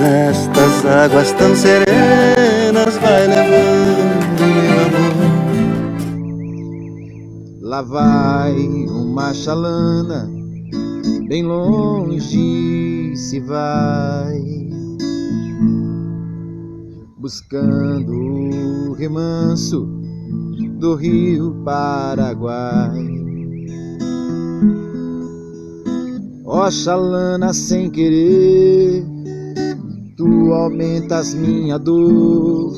Nestas águas tão serenas vai levando meu amor. Lá vai uma chalana, bem longe se vai, buscando o remanso do rio Paraguai. Ó chalana, sem querer, tu aumentas minha dor.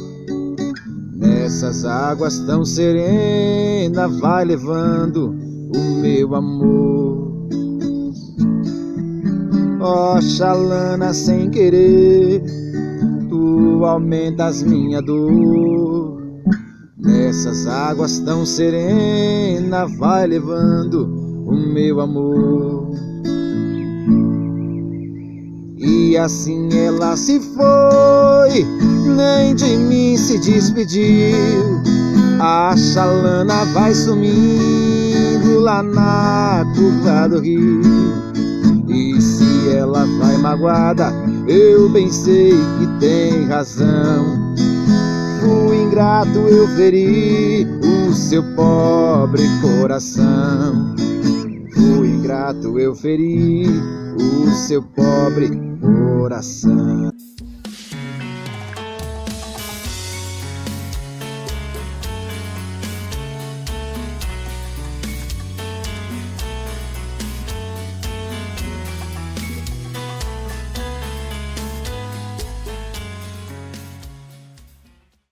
Nessas águas tão serenas vai levando o meu amor. Ó chalana, sem querer, tu aumentas minha dor. Nessas águas tão serenas vai levando o meu amor. E assim ela se foi, nem de mim se despediu. A chalana vai sumindo lá na curva do rio. E se ela vai magoada, eu bem sei que tem razão. Fui ingrato, eu feri o seu pobre coração. Fui ingrato, eu feri o seu pobre coração.